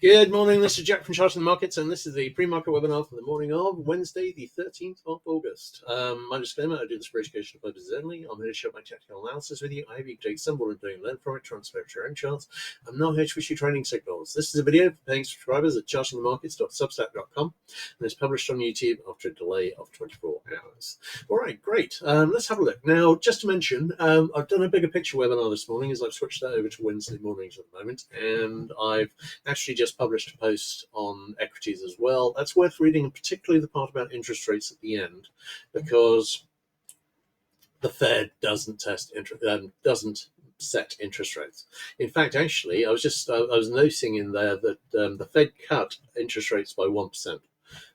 Good morning, this is Jack from Charting the Markets, and this is the pre-market webinar for the morning of Wednesday, the 13th of August. My disclaimer, I do this for educational purposes only. I'm here to share my technical analysis with you. I hope you can take some and learn from it, transfer it to your own charts. I'm not here to issue trading signals. This is a video for paying subscribers at chartingthemarkets.substack.com, and it's published on YouTube after a delay of 24 hours. All right, great. Let's have a look. Now, just to mention, I've done a bigger picture webinar this morning as I've switched that over to Wednesday mornings at the moment, and I've actually just published a post on equities as well. That's worth reading, particularly the part about interest rates at the end, because the Fed doesn't set interest rates. In fact, actually, I was noticing in there that the Fed cut interest rates by 1%.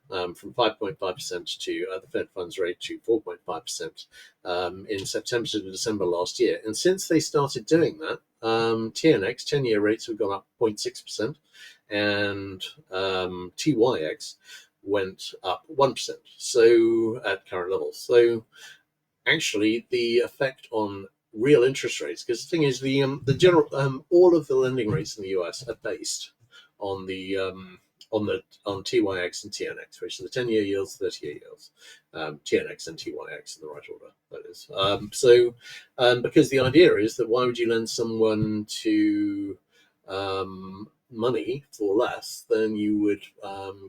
From 5.5% to the Fed funds rate to 4.5% in September to December last year. And since they started doing that, TNX, 10-year rates have gone up 0.6%, and TYX went up 1%, so at current levels. So actually, the effect on real interest rates, because the thing is, the general all of the lending rates in the US are based on the on TYX and TNX, which are the 10-year yields, 30-year yields, TNX and TYX in the right order, that is. Because the idea is that why would you lend someone to money for less than you would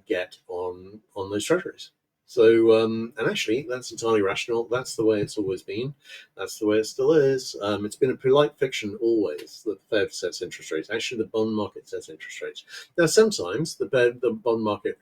get on those treasuries? So, and actually, that's entirely rational. That's the way it's always been. That's the way it still is. It's been a polite fiction always that the Fed sets interest rates. Actually, the bond market sets interest rates. Now, sometimes the bond market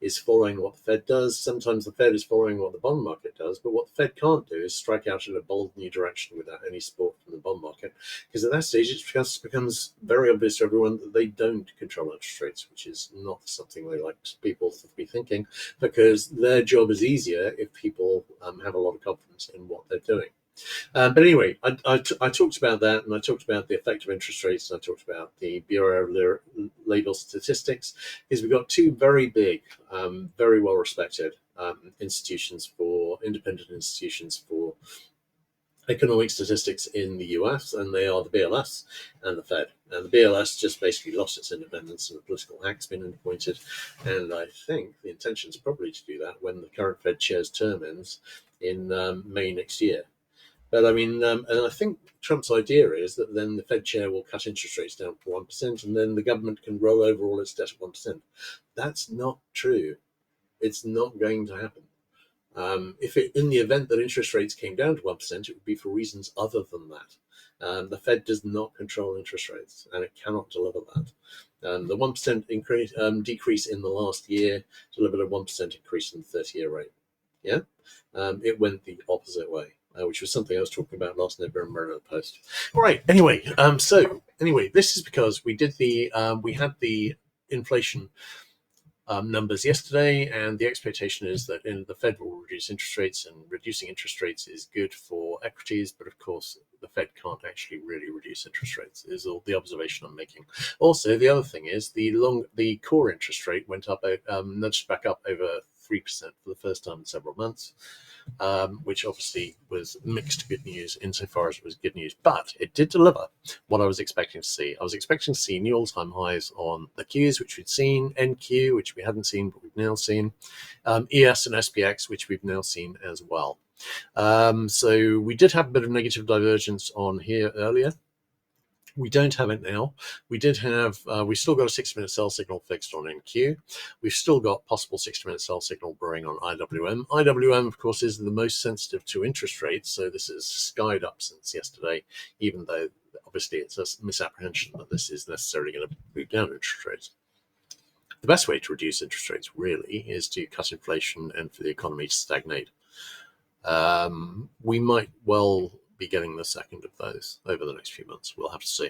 is following what the Fed does. Sometimes the Fed is following what the bond market does. But what the Fed can't do is strike out in a bold new direction without any support from the bond market, because at that stage it becomes very obvious to everyone that they don't control interest rates, which is not something they like people to be thinking, because their job is easier if people have a lot of confidence in what they're doing. But anyway, I talked about that, and I talked about the effect of interest rates, and I talked about the Bureau of Labor Statistics, because we've got two very big, very well-respected independent institutions for economic statistics in the US, and they are the BLS and the Fed. And the BLS just basically lost its independence, and a political hack's been appointed, and I think the intention is probably to do that when the current Fed chair's term ends in May next year. But I mean, and I think Trump's idea is that then the Fed chair will cut interest rates down to 1%, and then the government can roll over all its debt at 1%. That's not true. It's not going to happen. In the event that interest rates came down to 1%, it would be for reasons other than that. The Fed does not control interest rates, and it cannot deliver that. The 1% decrease in the last year delivered a 1% increase in the 30-year rate. Yeah, it went the opposite way. Which was something I was talking about last November in a post. All right. Anyway, this is because we had the inflation numbers yesterday, and the expectation is that the Fed will reduce interest rates, and reducing interest rates is good for equities. But of course, the Fed can't actually really reduce interest rates, is all the observation I'm making. Also, the other thing is the core interest rate went up, nudged back up over 3% for the first time in several months, which obviously was mixed good news insofar as it was good news. But it did deliver what I was expecting to see. I was expecting to see new all-time highs on the Qs, which we'd seen, NQ, which we hadn't seen, but we've now seen, ES and SPX, which we've now seen as well. So we did have a bit of negative divergence on here earlier. We don't have it now. We did have, we still got a 60-minute sell signal fixed on NQ. We've still got possible 60-minute sell signal brewing on IWM. IWM, of course, is the most sensitive to interest rates, so this has skied up since yesterday, even though obviously it's a misapprehension that this is necessarily going to move down interest rates. The best way to reduce interest rates, really, is to cut inflation and for the economy to stagnate. We might well be getting the second of those over the next few months. We'll have to see.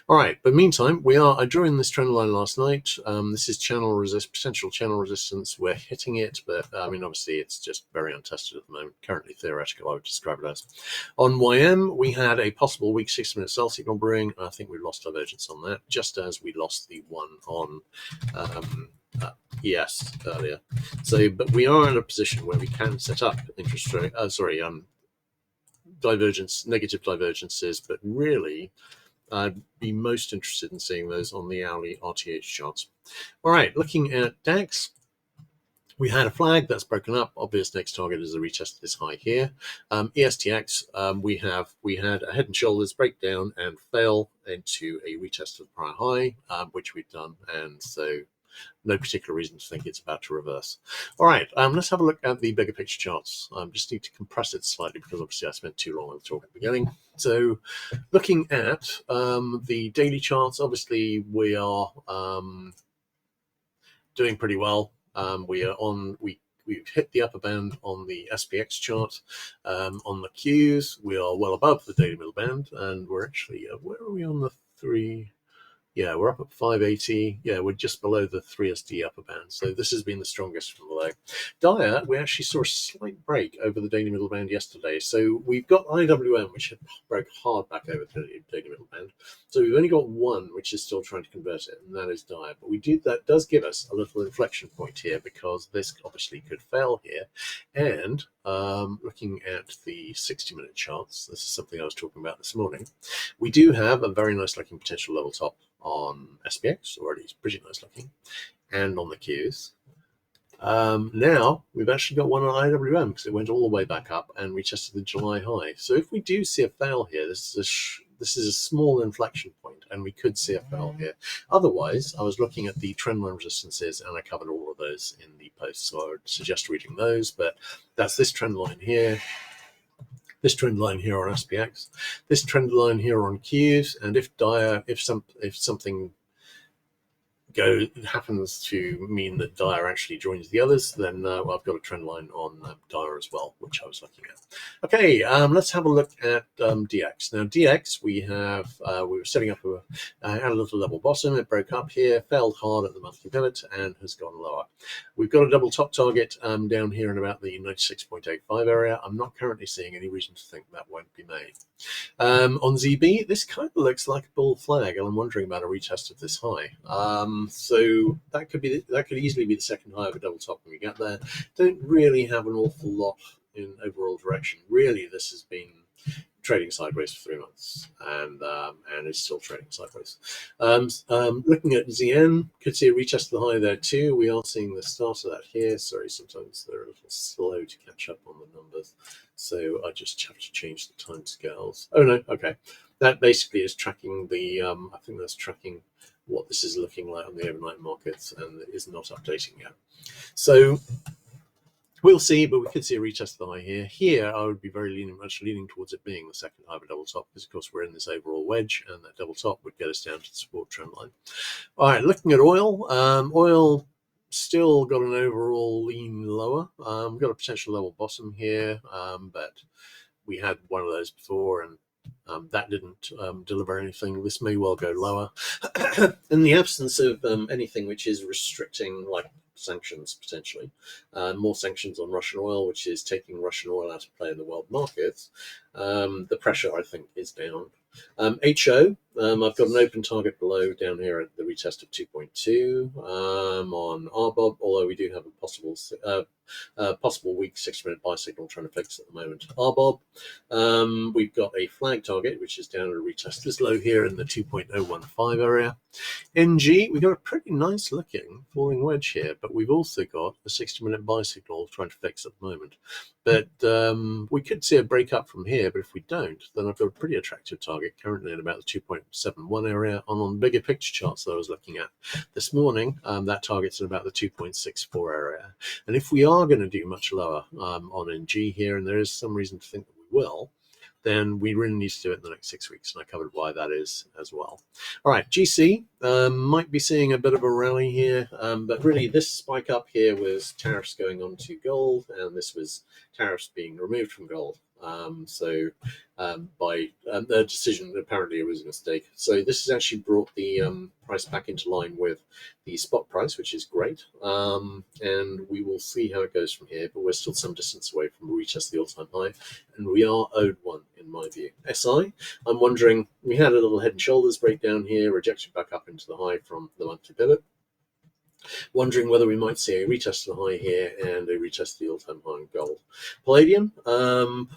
All right, but meantime, I drew in this trend line last night. This is potential channel resistance. We're hitting it, but I mean, obviously, it's just very untested at the moment. Currently theoretical, I would describe it as. On YM, we had a possible weak 60-minute sell signal brewing. I think we lost divergence on that, just as we lost the one on ES earlier. So, but we are in a position where we can set up interest rate. Negative divergences, but really I'd be most interested in seeing those on the hourly RTH charts. All right, looking at DAX. We had a flag that's broken up. Obvious next target is a retest of this high here. ESTX, we had a head and shoulders breakdown and fail into a retest of the prior high, which we've done, and so no particular reason to think it's about to reverse. All right, let's have a look at the bigger picture charts. Just need to compress it slightly because obviously I spent too long on the talk at the beginning. So looking at the daily charts, obviously we are doing pretty well. We've hit the upper band on the SPX chart. On the Qs, we are well above the daily middle band, and we're actually, where are we on the 3? Yeah, we're up at 580. Yeah, we're just below the 3SD upper band. So this has been the strongest from the low. Dire, we actually saw a slight break over the daily middle band yesterday. So we've got IWM, which broke hard back over the daily middle band. So we've only got one, which is still trying to convert it, and that is Dire. But that does give us a little inflection point here, because this obviously could fail here. And looking at the 60-minute charts, this is something I was talking about this morning. We do have a very nice looking potential level top on SPX, already it's pretty nice looking, and on the Qs. Now we've actually got one on IWM because it went all the way back up and retested the July high. So if we do see a fail here, this is a small inflection point, and we could see a fail here. Otherwise, I was looking at the trendline resistances, and I covered all of those in the post, so I would suggest reading those. But that's this trend line here, this trend line here on SPX, this trend line here on Qs, and if something happens to mean that Dire actually joins the others, then well, I've got a trend line on Dire as well, which I was looking at. Okay, let's have a look at DX. Now DX, we were setting up had a little level bottom. It broke up here, failed hard at the monthly pivot, and has gone lower. We've got a double top target down here in about the 96.85 area. I'm not currently seeing any reason to think that won't be made. On ZB, this kind of looks like a bull flag, and I'm wondering about a retest of this high. So that could easily be the second high of a double top when we get there. Don't really have an awful lot in overall direction. Really, this has been trading sideways for 3 months, and is still trading sideways. Looking at ZN, could see a retest of the high there too. We are seeing the start of that here. Sorry, sometimes they're a little slow to catch up on the numbers, so I just have to change the time scales. Oh no, okay. That basically is tracking the, I think that's tracking what this is looking like on the overnight markets, and it is not updating yet. So we'll see, but we could see a retest of the high here. Here, I would be very much leaning towards it being the second high of a double top, because of course we're in this overall wedge, and that double top would get us down to the support trend line. All right, looking at oil. Oil still got an overall lean lower. We've got a potential level bottom here, but we had one of those before, and that didn't deliver anything. This may well go lower. In the absence of anything which is restricting, like sanctions potentially, more sanctions on Russian oil, which is taking Russian oil out of play in the world markets, the pressure, I think, is down. HO, I've got an open target below down here at the retest of 2.2 on RBOB, although we do have a possible weak 6-minute buy signal trying to fix at the moment. RBOB, we've got a flag target, which is down at a retest this low here in the 2.015 area. NG, we've got a pretty nice looking falling wedge here, but we've also got a 60-minute buy signal trying to fix at the moment. But we could see a break up from here, but if we don't, then I've got a pretty attractive target currently at about the 2.71 area. And on the bigger picture charts that I was looking at this morning, that target's at about the 2.64 area. And if we are going to do much lower on NG here, and there is some reason to think that we will, then we really need to do it in the next 6 weeks, and I covered why that is as well. All right, GC might be seeing a bit of a rally here, but really this spike up here was tariffs going on to gold, and this was tariffs being removed from gold. So by their decision, apparently it was a mistake. So this has actually brought the price back into line with the spot price, which is great. And we will see how it goes from here, but we're still some distance away from retest the all-time high, and we are owed one in my view. SI, I'm wondering, we had a little head and shoulders breakdown here, rejected back up into the high from the monthly pivot. Wondering whether we might see a retest of the high here and a retest of the all-time high in gold. Palladium,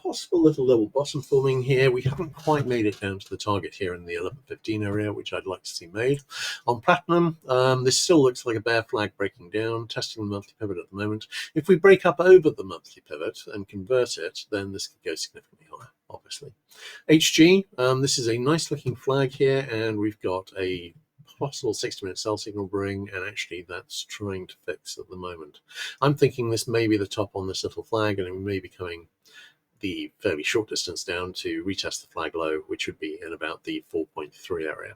possible little level bottom forming here. We haven't quite made it down to the target here in the 1115 area, which I'd like to see made. On platinum, this still looks like a bear flag breaking down, testing the monthly pivot at the moment. If we break up over the monthly pivot and convert it, then this could go significantly higher, obviously. HG, this is a nice looking flag here, and we've got a possible 60-minute sell signal brewing, and actually that's trying to fix at the moment. I'm thinking this may be the top on this little flag, and it may be coming the fairly short distance down to retest the flag low, which would be in about the 4.3 area.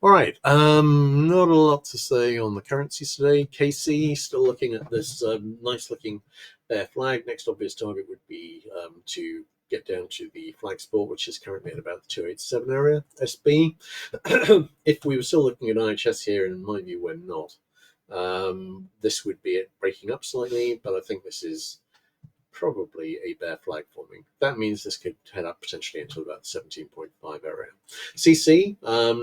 All right, not a lot to say on the currencies today. KC still looking at this nice looking bear flag. Next obvious target would be to get down to the flag support, which is currently at about the 287 area. SB, if we were still looking at IHS here, and in my view we're not, this would be it breaking up slightly, but I think this is probably a bear flag forming. That means this could head up potentially into about 17.5 area. CC,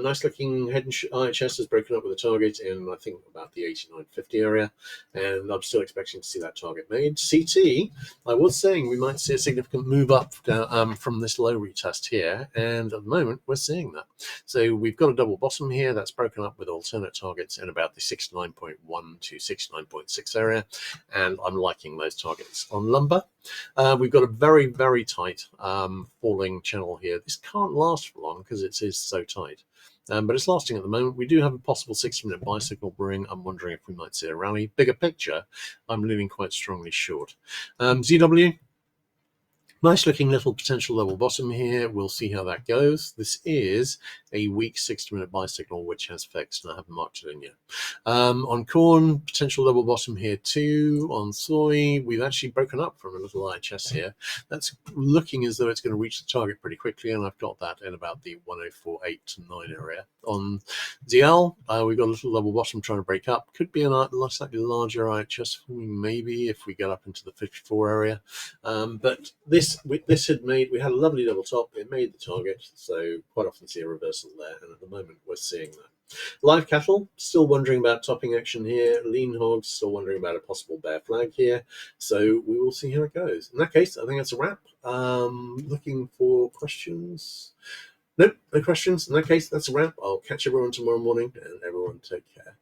nice looking head and IHS has broken up with a target in, I think, about the 89.50 area, and I'm still expecting to see that target made. CT, I was saying we might see a significant move up from this low retest here, and at the moment we're seeing that. So we've got a double bottom here that's broken up with alternate targets in about the 69.1 to 69.6 area, and I'm liking those targets. On lumber, we've got a very, very tight falling channel here. This can't last for long because it is so tight. But it's lasting at the moment. We do have a possible 60-minute buy signal brewing. I'm wondering if we might see a rally. Bigger picture, I'm leaning quite strongly short. ZW, nice looking little potential level bottom here. We'll see how that goes. This is a weak 60-minute buy signal, which has fixed, and I haven't marked it in yet. On corn, potential level bottom here too. On soy, we've actually broken up from a little IHS here. That's looking as though it's going to reach the target pretty quickly, and I've got that in about the 104.8 to 9 area. On DL, we've got a little level bottom trying to break up. Could be a slightly larger IHS forming, maybe, if we get up into the 54 area. But this had made, we had a lovely double top, it made the target, so quite often see a reversal there, and at the moment we're seeing that. Live cattle, still wondering about topping action here. Lean hogs, still wondering about a possible bear flag here, so we will see how it goes. In that case, I think that's a wrap. Looking for questions? Nope, no questions. In that case, that's a wrap. I'll catch everyone tomorrow morning, and everyone take care.